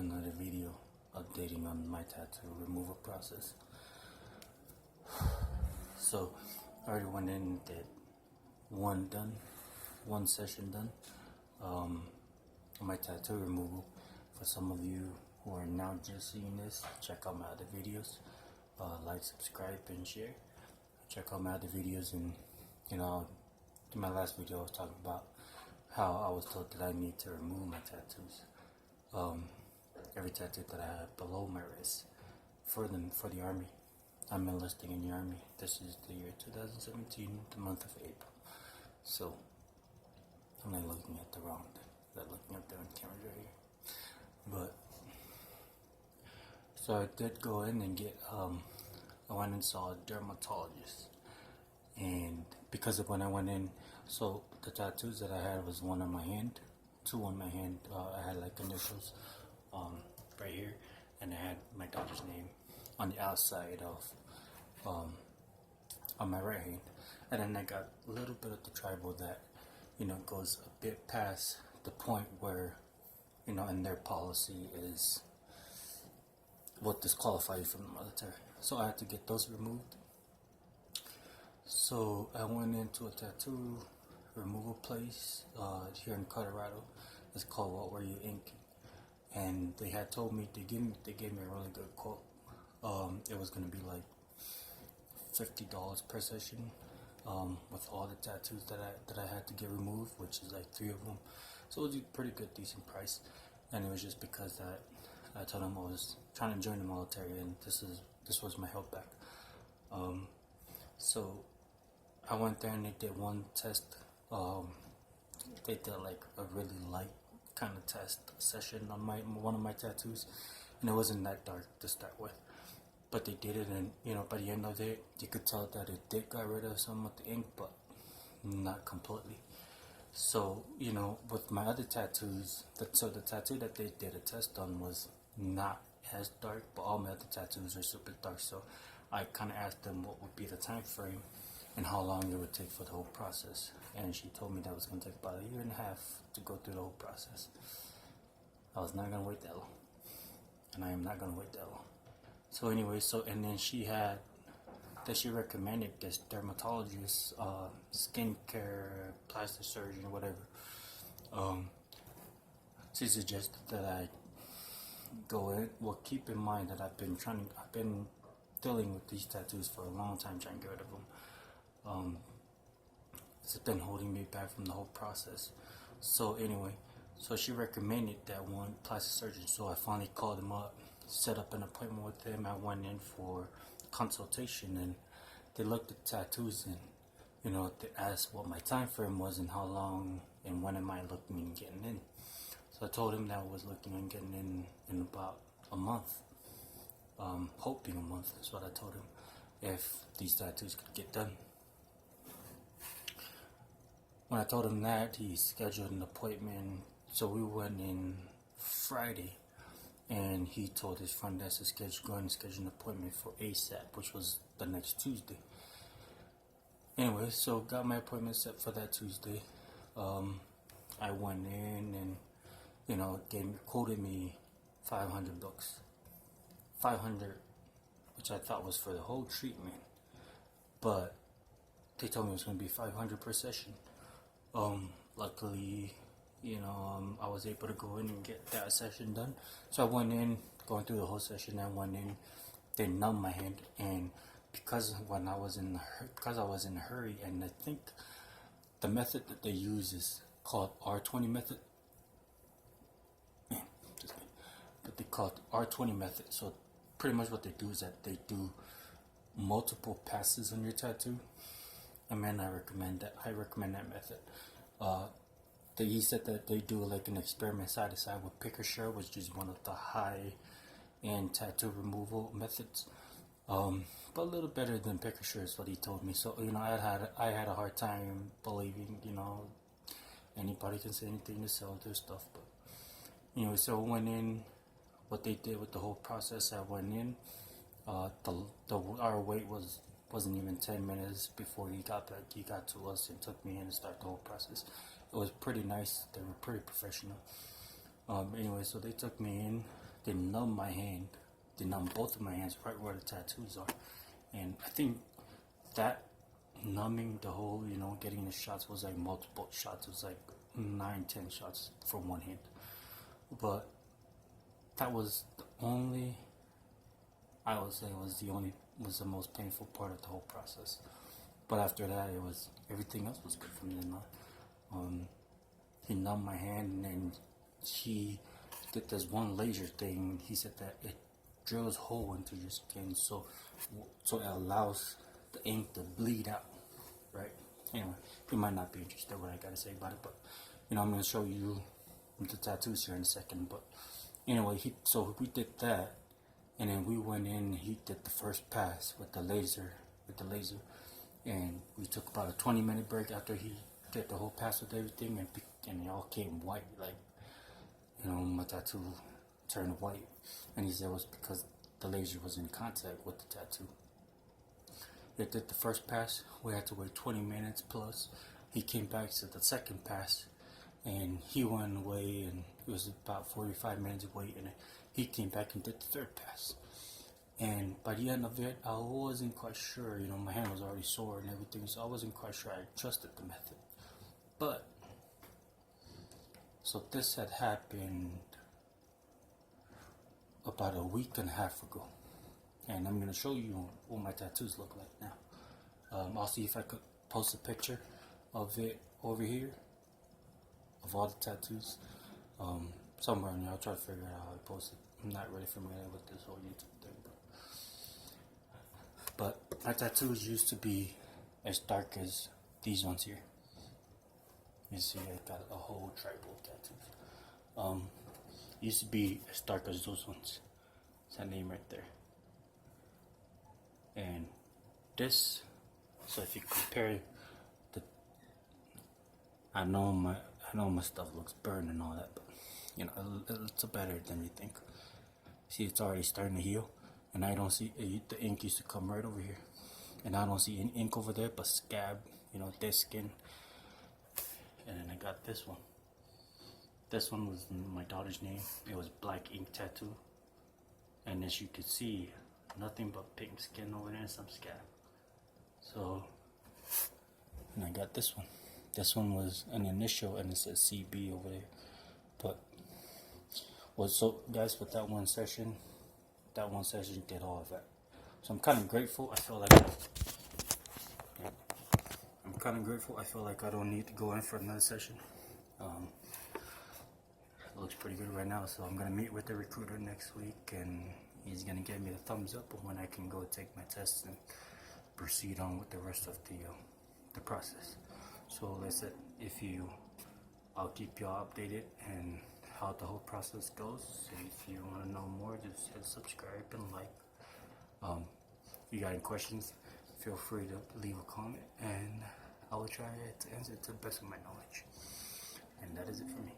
another video updating on my tattoo removal process. So I already went in and did one session done on my tattoo removal. For some of you who are now just seeing this, check out my other videos. Like, subscribe, and share. Check out my other videos, and in my last video I was talking about how I was told that I need to remove my tattoos. Every tattoo that I have below my wrist for the army. I'm enlisting in the army. This is the year 2017, the month of April. So I'm not looking at the wrong thing. I'm looking up there on camera right here. But so I did go in and get I went and saw a dermatologist, and because of when I went in, so the tattoos that I had was one on my hand, two on my hand. I had like initials right here, and I had my daughter's name on the outside of on my right hand, and then I got a little bit of the tribal that goes a bit past the point where in their policy is what disqualify you from the military. So I had to get those removed. So I went into a tattoo removal place here in Colorado. It's called What Were You Ink? And they had told me they gave me a really good quote. It was gonna be like $50 per session with all the tattoos that I had to get removed, which is like 3 of them. So it was a pretty good, decent price. And it was just because that I told them I was trying to join the military, and this was my help back. So I went there and they did one test. They did like a really light kind of test session on one of my tattoos, and it wasn't that dark to start with. But they did it, and by the end of it, you could tell that it did got rid of some of the ink, but not completely. So with my other tattoos, the tattoo that they did a test on was not as dark, but all my other tattoos are super dark. So I kind of asked them what would be the time frame and how long it would take for the whole process, and she told me that was going to take about 1.5 years to go through the whole process. I was not going to wait that long, and I am not going to wait that long. So anyway, and then she recommended this dermatologist, skincare, plastic surgeon, whatever. She suggested that I go in. Well, keep in mind that I've been dealing with these tattoos for a long time, trying to get rid of them. It's been holding me back from the whole process. So anyway, so she recommended that one plastic surgeon. So I finally called him up, set up an appointment with him. I went in for consultation, and they looked at tattoos, and they asked what my time frame was and how long and when am I looking and getting in. So I told him that I was looking and getting in about a month. Hoping a month is what I told him, if these tattoos could get done. When I told him that, he scheduled an appointment. So we went in Friday, and he told his front desk to go ahead and schedule an appointment for ASAP, which was the next Tuesday. Anyway, so got my appointment set for that Tuesday. I went in and quoted me $500, which I thought was for the whole treatment, but they told me it was going to be $500 per session. Luckily, I was able to go in and get that session done. So I went in, going through the whole session. I went in, they numbed my hand, and because I was in a hurry, and I think the method that they use is called R20 method. But they call it R20 method. So pretty much what they do is that they do multiple passes on your tattoo. I recommend that method. He said that they do like an experiment side to side with PickerSure, which is one of the high-end tattoo removal methods. But a little better than PickerSure is what he told me. So I had a hard time believing anybody can say anything to sell their stuff. But so I went in. What they did with the whole process, I went in. Our wait wasn't even 10 minutes before he got to us and took me in and started the whole process. It was pretty nice. They were pretty professional. Anyway, so they took me in. they numb my hand, they numb both of my hands right where the tattoos are. And I think that numbing the whole, getting the shots was like multiple shots. It was like 9, 10 shots from one hand. But that was the only, I would say was the most painful part of the whole process. But after that, everything else was good for me. He numbed my hand, and then he did this one laser thing. He said that it drills a hole into your skin, so it allows the ink to bleed out, right? Anyway, you might not be interested in what I gotta say about it, but I'm gonna show you the tattoos here in a second. But anyway, so we did that, and then we went in. He did the first pass with the laser, and we took about a 20-minute break after he did the whole pass with everything, and it all came white, like my tattoo turned white, and he said it was because the laser was in contact with the tattoo. They did the first pass. We had to wait 20 minutes plus. He came back to the second pass, and he went away, and it was about 45 minutes wait, and he came back and did the third pass. And by the end of it, I wasn't quite sure. My hand was already sore and everything, so I wasn't quite sure I trusted the method. But so this had happened about a week and a half ago, and I'm gonna show you what my tattoos look like now. I'll see if I could post a picture of it over here, of all the tattoos, somewhere in there. I'll try to figure out how I post it. I'm not really familiar with this whole YouTube thing, but my tattoos used to be as dark as these ones here. You see, I got a whole tribal tattoos. Used to be as dark as those ones. It's that name right there. And this, so if you compare I know my stuff looks burned and all that, but it's better than you think. See, it's already starting to heal, and I don't see the ink used to come right over here, and I don't see any ink over there, but scab, dead skin. And then I got this one. This one was my daughter's name. It was black ink tattoo, and as you can see, nothing but pink skin over there and some scab. So, and I got this one. This one was an initial, and it says CB over there. But so guys, with that one session did all of that. So I'm kind of grateful. I feel like I don't need to go in for another session. It looks pretty good right now, so I'm gonna meet with the recruiter next week, and he's gonna give me the thumbs up on when I can go take my tests and proceed on with the rest of the process. So that's it. I'll keep y'all updated and how the whole process goes. And if you want to know more, just hit subscribe and like. If you got any questions, feel free to leave a comment, and I will try to answer to the best of my knowledge. And that is it for me.